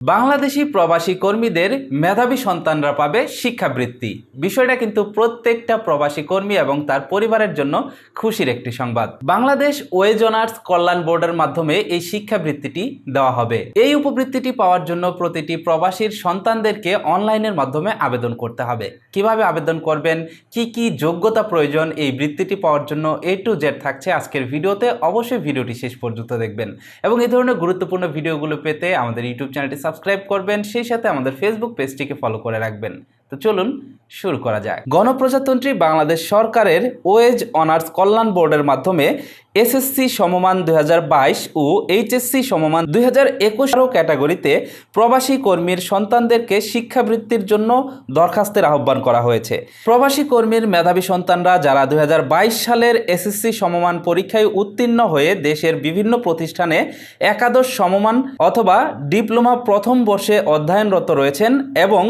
বাংলাদেশি প্রবাসী কর্মীদের মেধাবী সন্তানরা পাবে শিক্ষাবৃত্তি। বিষয়টা কিন্তু প্রত্যেকটা প্রবাসী কর্মী এবং তার পরিবারের জন্য খুশির একটি সংবাদ। বাংলাদেশ ওয়েজ অনার্স কল্যাণ বোর্ডের মাধ্যমে এই শিক্ষাবৃত্তিটি দেওয়া হবে। এই উপবৃত্তিটি পাওয়ার জন্য প্রতিটি প্রবাসীর সন্তানদেরকে অনলাইনের মাধ্যমে আবেদন করতে হবে। কিভাবে আবেদন করবেন, কি কি যোগ্যতা প্রয়োজন এই বৃত্তিটি পাওয়ার জন্য A to Z থাকছে আজকের ভিডিওতে। অবশ্যই ভিডিওটি শেষ পর্যন্ত দেখবেন এবং এই ধরনের গুরুত্বপূর্ণ ভিডিওগুলো পেতে আমাদের ইউটিউব চ্যানেলটি সাবস্ক্রাইব করবেন, সেই সাথে আমাদের ফেসবুক পেজটিকে ফলো করে রাখবেন। তো চলুন শুরু করা যাক। গণপ্রজাতন্ত্রী বাংলাদেশ সরকারের ওয়েজ অনার্স কল্যাণ বোর্ডের মাধ্যমে এসএসসি সমমান 2022 ও এইচএসসি সমমান 2021 ক্যাটাগরিতে প্রবাসী কর্মীর সন্তানদেরকে শিক্ষাবৃত্তির জন্য দরখাস্তের আহ্বান করা হয়েছে। প্রবাসী কর্মীর মেধাবী সন্তানরা যারা 2022 সালের এসএসসি সমমান পরীক্ষায় উত্তীর্ণ হয়ে দেশের বিভিন্ন প্রতিষ্ঠানে একাদশ সমমান অথবা ডিপ্লোমা প্রথম বর্ষে অধ্যয়নরত রয়েছেন এবং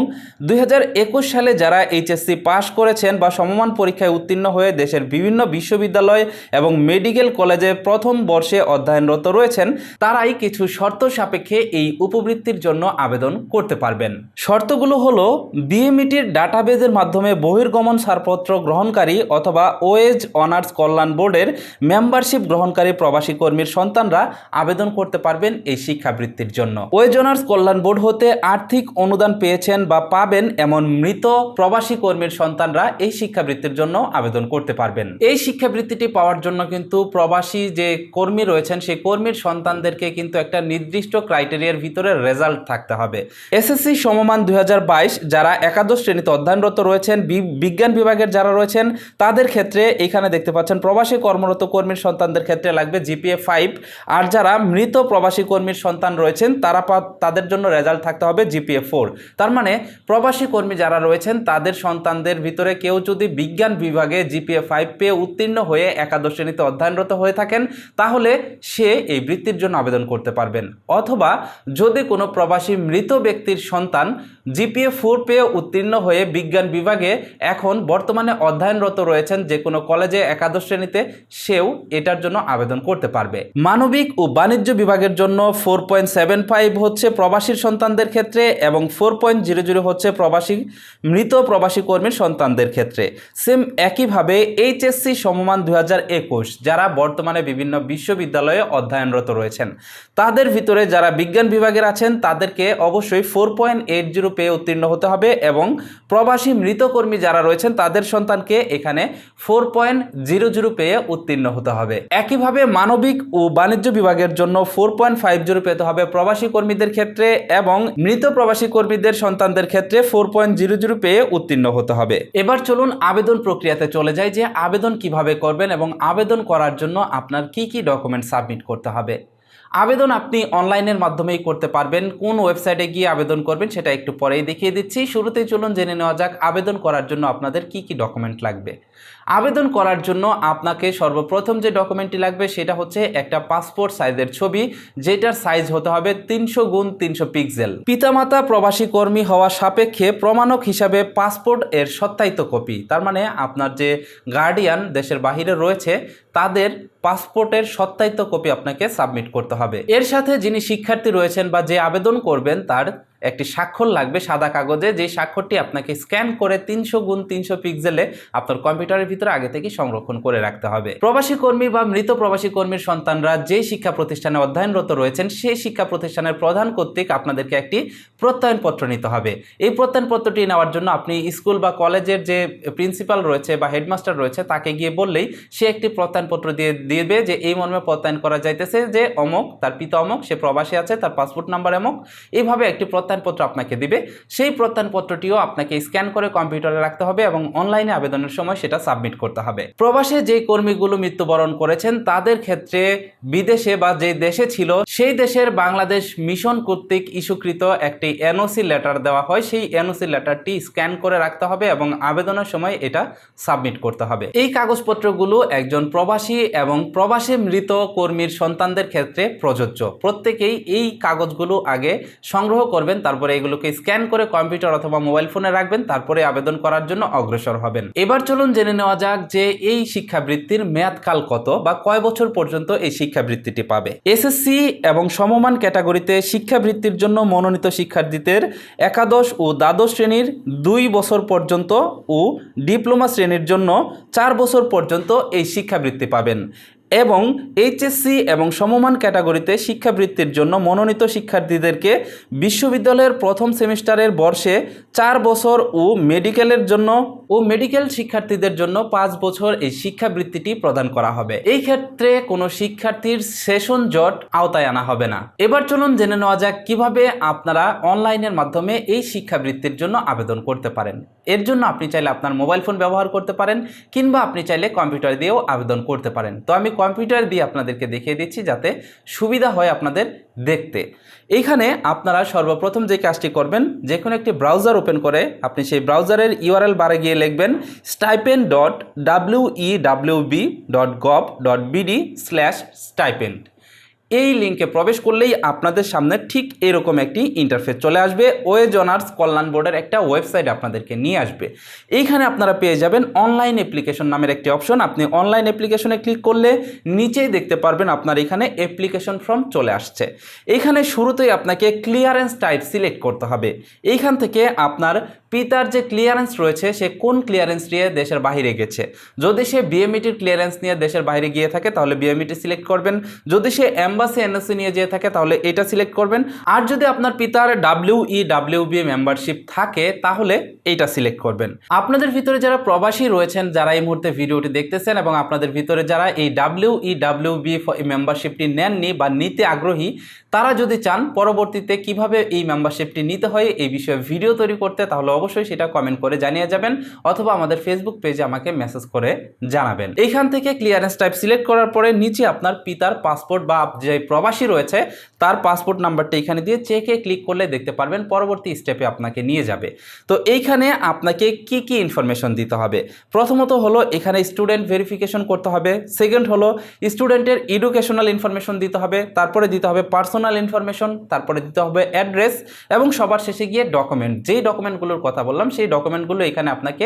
2021 সালে যারা এইচএসসি পাস করেছেন বা সমমান পরীক্ষায় উত্তীর্ণ হয়ে দেশের বিভিন্ন বিশ্ববিদ্যালয় এবং মেডিকেল কলেজে প্রথম বর্ষে অধ্যয়নরত রয়েছেন, তারাই কিছু শর্ত সাপেক্ষে এই উপবৃত্তির জন্য আবেদন করতে পারবেন। শর্তগুলো হলো বিএমইটির ডাটাবেজের মাধ্যমে বহির্গমন ছাড়পত্র গ্রহণকারী অথবা ওয়েজ অনার্স কল্যাণ বোর্ডের মেম্বারশিপ গ্রহণকারী প্রবাসী কর্মীর সন্তানরা আবেদন করতে পারবেন এই শিক্ষাবৃত্তির জন্য। ওয়েজ অনার্স কল্যাণ বোর্ড হতে আর্থিক অনুদান পেয়েছেন বা পাবেন এমন মৃত প্রবাসী কর্মীর সন্তানরা এই শিক্ষাবৃত্তির জন্য আবেদন করতে পারবেন। এই শিক্ষাবৃত্তিটি পাওয়ার জন্য কিন্তু প্রবাসী যে কর্মী রয়েছেন সেই কর্মীর সন্তানদেরকে কিন্তু একটা নির্দিষ্ট ক্রাইটেরিয়ার ভিতরে রেজাল্ট থাকতে হবে। এসএসসি সমমান 2022 যারা একাদশ শ্রেণীতে অধ্যয়নরত রয়েছেন, বিজ্ঞান বিভাগের যারা রয়েছেন তাদের ক্ষেত্রে এখানে দেখতে পাচ্ছেন প্রবাসী কর্মরত কর্মীর সন্তানদের ক্ষেত্রে লাগবে জিপিএ 5, আর যারা মৃত প্রবাসী কর্মীর সন্তান রয়েছেন তাদের জন্য রেজাল্ট থাকতে হবে জিপিএ 4। তার মানে প্রবাসী কর্মী যারা রয়েছেন তাদের সন্তানদের ভিতরে কেউ যদি বিজ্ঞান বিভাগে জিপিএ 5 পেয়ে উত্তীর্ণ হয়ে একাদশ শ্রেণীতে অধ্যয়নরত হয়ে থাকেন তাহলে সে এই বৃত্তির জন্য আবেদন করতে পারবেন। অথবা যদি কোনো প্রবাসী মৃত ব্যক্তির সন্তান জিপিএ 4 পেয়ে উত্তীর্ণ হয়ে বিজ্ঞান বিভাগে এখন বর্তমানে অধ্যয়নরত রয়েছেন যে কোনো কলেজে একাদশ শ্রেণীতে, সেও এটার জন্য আবেদন করতে পারবে। মানবিক ও বাণিজ্য বিভাগের জন্য 4.75 হচ্ছে প্রবাসীর সন্তানদের ক্ষেত্রে এবং 4.00 হচ্ছে মৃত প্রবাসী কর্মীর সন্তানদের ক্ষেত্রে। সেম একইভাবে এইচএসসি সমমান 2021 যারা বর্তমানে বিভিন্ন বিশ্ববিদ্যালয়ে অধ্যয়নরত রয়েছেন তাদের ভিতরে যারা বিজ্ঞান বিভাগের আছেন তাদেরকে অবশ্যই 4.80 পেয়ে উত্তীর্ণ হতে হবে এবং প্রবাসী মৃত কর্মী যারা রয়েছেন তাদের সন্তানকে এখানে 4.00 পেয়ে উত্তীর্ণ হতে হবে। একইভাবে মানবিক ও বাণিজ্য বিভাগের জন্য 4.50 পেতে হবে প্রবাসী কর্মীদের ক্ষেত্রে এবং মৃত প্রবাসী কর্মীদের সন্তানদের ক্ষেত্রে 4.00 পেয়ে উত্তীর্ণ হতে হবে। এবার চলুন আবেদন প্রক্রিয়াতে চলে যাই যে আবেদন কিভাবে করবেন এবং আবেদন করার জন্য আপনার কি কি ডকুমেন্ট সাবমিট করতে হবে। আবেদন আপনি অনলাইনের মাধ্যমেই করতে পারবেন। কোন ওয়েবসাইটে গিয়ে আবেদন করবেন সেটা একটু পরেই দেখিয়ে দিচ্ছি। শুরুতেই চলুন জেনে নেওয়া যাক আবেদন করার জন্য আপনাদের কি কি ডকুমেন্ট লাগবে। আবেদন করার জন্য আপনাকে সর্বপ্রথম যে ডকুমেন্টটি লাগবে সেটা হচ্ছে একটা পাসপোর্ট সাইজের ছবি, যেটার সাইজ হতে হবে 300x300 পিক্সেল। পিতামাতা প্রবাসী কর্মী হওয়া সাপেক্ষে প্রমাণক হিসাবে পাসপোর্ট এর সত্যায়িত কপি, তার মানে আপনার যে গার্ডিয়ান দেশের বাহিরে রয়েছে তাদের পাসপোর্টের সত্যায়িত কপি আপনাকে সাবমিট করতে হবে। এর সাথে যিনি শিক্ষার্থী রয়েছেন বা যে আবেদন করবেন তার একটি স্বাক্ষর লাগবে সাদা কাগজে, যে স্বাক্ষরটি আপনাকে স্ক্যান করে 300x300 পিক্সেলে আপনার কম্পিউটারের ভিতরে আগে থেকে সংরক্ষণ করে রাখতে হবে। প্রবাসী কর্মী বা মৃত প্রবাসী কর্মীর সন্তানরা যে শিক্ষা প্রতিষ্ঠানে অধ্যয়নরত রয়েছেন সেই শিক্ষা প্রতিষ্ঠানের প্রধান কর্তৃক আপনাদেরকে একটি প্রত্যয়নপত্র নিতে হবে। এই প্রত্যয়নপত্রটি নেওয়ার জন্য আপনি স্কুল বা কলেজের যে প্রিন্সিপাল রয়েছে বা হেডমাস্টার রয়েছে তাকে গিয়ে বললেই সে একটি প্রত্যয়নপত্র দিয়ে দিবে যে এই মর্মে প্রত্যয়ন করা যাইতেছে যে অমুক, তার পিতা অমুক, সে প্রবাসী আছে, তার পাসপোর্ট নাম্বার অমুক, এইভাবে একটি প্রত্যয়নপত্র আপনাকে দিবে। সেই প্রত্যয়নপত্রটিও আপনাকে স্ক্যান করে কম্পিউটারে রাখতে হবে এবং অনলাইনে আবেদনের সময় সেটা সাবমিট করতে হবে। প্রবাসে যে কর্মীগুলো মৃত্যুবরণ করেছেন তাদের ক্ষেত্রে বিদেশে বা যে দেশে ছিল সেই দেশের বাংলাদেশ মিশন কর্তৃক ইস্যুকৃত একটি এনওসি লেটার দেওয়া হয়, সেই এনওসি লেটারটি স্ক্যান করে রাখতে হবে এবং আবেদনের সময় এটা সাবমিট করতে হবে। এই কাগজপত্রগুলো একজন প্রবাসী এবং প্রবাসে মৃত কর্মীর সন্তানদের ক্ষেত্রে প্রযোজ্য। প্রত্যেকেই এই কাগজগুলো আগে সংগ্রহ করবেন, তারপরে এগুলোকে স্ক্যান করে কম্পিউটার অথবা মোবাইল ফোনে রাখবেন, তারপরে আবেদন করার জন্য অগ্রসর হবেন। এবার চলুন জেনে নেওয়া যাক যে এই শিক্ষাবৃত্তির মেয়াদকাল কত বা কয় বছর পর্যন্ত এই শিক্ষাবৃত্তিটি পাবে। এসএসসি এবং সমমান ক্যাটাগরিতে শিক্ষাবৃত্তির জন্য মনোনীত শিক্ষার্থীদের একাদশ ও দ্বাদশ শ্রেণীর 2 বছর পর্যন্ত ও ডিপ্লোমা শ্রেণীর জন্য 4 বছর পর্যন্ত এই শিক্ষাবৃত্তি পাবেন এবং এইচএসসি এবং সমমান ক্যাটাগরিতে শিক্ষাবৃত্তির জন্য মনোনীত শিক্ষার্থীদেরকে বিশ্ববিদ্যালয়ের প্রথম সেমিস্টারের বর্ষে 4 বছর ও মেডিকেল শিক্ষার্থীদের জন্য 5 বছর এই শিক্ষাবৃত্তিটি প্রদান করা হবে। এই ক্ষেত্রে কোনো শিক্ষার্থীর সেশন জট আওতায় আনা হবে না। এবার চলুন জেনে নেওয়া যাক কিভাবে আপনারা অনলাইনের মাধ্যমে এই শিক্ষাবৃত্তির জন্য আবেদন করতে পারেন। এর জন্য আপনি চাইলে আপনার মোবাইল ফোন ব্যবহার করতে পারেন কিংবা আপনি চাইলে কম্পিউটার দিয়েও আবেদন করতে পারেন। তো আমি কম্পিউটার দিয়ে আপনাদেরকে দেখিয়ে দিচ্ছি যাতে সুবিধা হয় আপনাদের দেখতে। এইখানে আপনারা সর্বপ্রথম যে কাজটি করবেন, যে কোনো একটি ব্রাউজার ওপেন করে আপনি সেই ব্রাউজারের ইউআরএল বারে গিয়ে লিখবেন stipend.weweb.gov.bd/stipend। এই লিঙ্কে প্রবেশ করলেই আপনাদের সামনে ঠিক এরকম একটি ইন্টারফেস চলে আসবে। ওয়েজ অনার্স কল্যাণ বোর্ডের একটা ওয়েবসাইট আপনাদেরকে নিয়ে আসবে। এইখানে আপনারা পেয়ে যাবেন অনলাইন অ্যাপ্লিকেশন নামের একটি অপশন। আপনি অনলাইন অ্যাপ্লিকেশনে ক্লিক করলে নিচেই দেখতে পারবেন আপনার এখানে অ্যাপ্লিকেশন ফর্ম চলে আসছে। এইখানে শুরুতেই আপনাকে ক্লিয়ারেন্স টাইপ সিলেক্ট করতে হবে। এইখান থেকে আপনার পিতার যে ক্লিয়ারেন্স রয়েছে সে কোন ক্লিয়ারেন্স নিয়ে দেশের বাইরে গেছে। যদি সে বিএমইটির ক্লিয়ারেন্স নিয়ে দেশের বাইরে গিয়ে থাকে তাহলে বিএমইটি সিলেক্ট করবেন। যদি সে এমবাসি এনওসি নিয়ে যেয়ে থাকে তাহলে এটা সিলেক্ট করবেন। আর যদি আপনার পিতার WEWB মেম্বারশিপ থাকে তাহলে এইটা সিলেক্ট করবেন। আপনাদের ভিতরে যারা প্রবাসী রয়েছেন, যারা এই মুহূর্তে ভিডিওটি দেখতেছেন এবং আপনাদের ভিতরে যারা এই WEWB মেম্বারশিপটি নেননি বা নিতে আগ্রহী, তারা যদি চান পরবর্তীতে কিভাবে এই মেম্বারশিপটি নিতে হয় এই বিষয়ে ভিডিও তৈরি করতে, তাহলে অবশ্যই সেটা কমেন্ট করে জানিয়ে যাবেন অথবা আমাদের ফেসবুক পেজে আমাকে মেসেজ করে জানাবেন। এইখান থেকে ক্লিয়ারেন্স টাইপ সিলেক্ট করার পরে নিচে আপনার পিতার পাসপোর্ট বা যে প্রবাসী রয়েছে তার পাসপোর্ট নাম্বারটা এখানে দিয়ে চেকে ক্লিক করলে দেখতে পারবেন পরবর্তী স্টেপে আপনাকে নিয়ে যাবে। তো এইখানে আপনাকে কি কি ইনফরমেশন দিতে হবে, প্রথমত হলো এখানে স্টুডেন্ট ভেরিফিকেশন করতে হবে। সেকেন্ড হলো স্টুডেন্টের এডুকেশনাল ইনফরমেশন দিতে হবে। তারপরে দিতে হবে পার্সোনাল ইনফরমেশন, তারপরে দিতে হবে অ্যাড্রেস এবং সবার শেষে গিয়ে ডকুমেন্ট। যেই ডকুমেন্টগুলোর কথা বললাম সেই ডকুমেন্টগুলো এখানে আপনাকে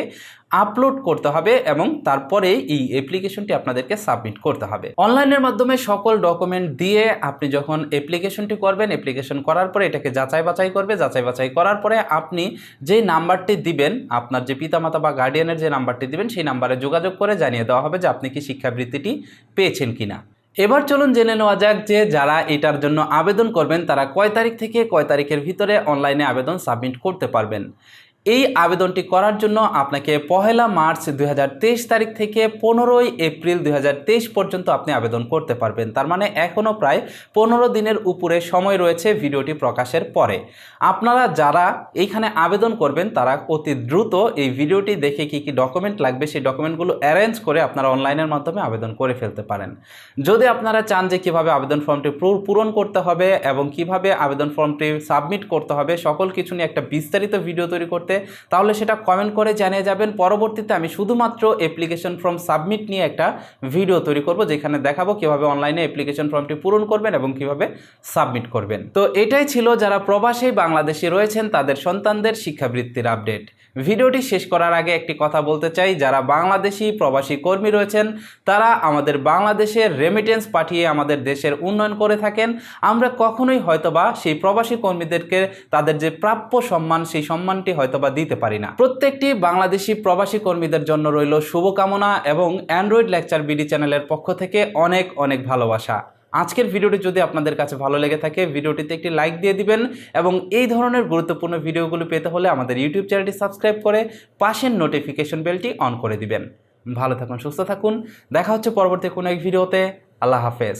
আপলোড করতে হবে এবং তারপরে এই অ্যাপ্লিকেশনটি আপনাদেরকে সাবমিট করতে হবে। অনলাইনের মাধ্যমে সকল ডকুমেন্ট দিয়ে আপনি যখন অ্যাপ্লিকেশনটি করবেন, অ্যাপ্লিকেশন করার পরে এটাকে যাচাই বাছাই করবে। যাচাই বাছাই করার পরে আপনি যে নাম্বারটি দিবেন, আপনার যে পিতামাতা বা গার্ডিয়ানের যে নাম্বারটি দিবেন সেই নাম্বারে যোগাযোগ করে জানিয়ে দেওয়া হবে যে আপনি কি শিক্ষাবৃত্তিটি পেয়েছেন কিনা। এবার চলুন জেনে নেওয়া যাক যে যারা এটার জন্য আবেদন করবেন তারা কয় তারিখ থেকে কয় তারিখের ভিতরে অনলাইনে আবেদন সাবমিট করতে পারবেন। এই আবেদনটি করার জন্য আপনাকে 1 মার্চ 2023 তারিখ থেকে 15 এপ্রিল 2023 পর্যন্ত আপনি আবেদন করতে পারবেন। তার মানে এখনও প্রায় 15 দিনের উপরে সময় রয়েছে ভিডিওটি প্রকাশের পরে। আপনারা যারা এইখানে আবেদন করবেন তারা অতি দ্রুত এই ভিডিওটি দেখে কি কি ডকুমেন্ট লাগবে সেই ডকুমেন্টগুলো অ্যারেঞ্জ করে আপনারা অনলাইনের মাধ্যমে আবেদন করে ফেলতে পারেন। যদি আপনারা চান যে কীভাবে আবেদন ফর্মটি পূরণ করতে হবে এবং কিভাবে আবেদন ফর্মটি সাবমিট করতে হবে সকল কিছু নিয়ে একটা বিস্তারিত ভিডিও তৈরি করতে, তাহলে সেটা কমেন্ট করে জানিয়ে যাবেন। পরবর্তীতে আমি শুধুমাত্র অ্যাপ্লিকেশন ফর্ম সাবমিট নিয়ে একটা ভিডিও তৈরি করব যেখানে দেখাবো কিভাবে অনলাইনে অ্যাপ্লিকেশন ফর্মটি পূরণ করবেন এবং কিভাবে সাবমিট করবেন। তো এটাই ছিল যারা প্রবাসী বাংলাদেশি রয়েছেন তাদের সন্তানদের শিক্ষাবৃত্তির আপডেট। ভিডিওটি শেষ করার আগে একটি কথা বলতে চাই, যারা বাংলাদেশি প্রবাসী কর্মী রয়েছেন তারা আমাদের বাংলাদেশের রেমিটেন্স পাঠিয়ে আমাদের দেশের উন্নয়ন করে থাকেন। আমরা কখনোই হয়তোবা সেই প্রবাসী কর্মীদেরকে তাদের যে প্রাপ্য সম্মান সেই সম্মানটি হয়তোবা দিতে পারি না। প্রত্যেকটি বাংলাদেশি প্রবাসী কর্মীদের জন্য রইল শুভকামনা এবং অ্যান্ড্রয়েড লেকচার বিডি চ্যানেলের পক্ষ থেকে অনেক অনেক ভালোবাসা। আজকের ভিডিওটি যদি আপনাদের কাছে ভালো লেগে থাকে ভিডিওটিতে একটি লাইক দিয়ে দিবেন এবং এই ধরনের গুরুত্বপূর্ণ ভিডিওগুলো পেতে হলে আমাদের ইউটিউব চ্যানেলটি সাবস্ক্রাইব করে পাশের নোটিফিকেশন বেলটি অন করে দিবেন। ভালো থাকুন, সুস্থ থাকুন, দেখা হচ্ছে পরবর্তী কোনো এক ভিডিওতে। আল্লাহ হাফেজ।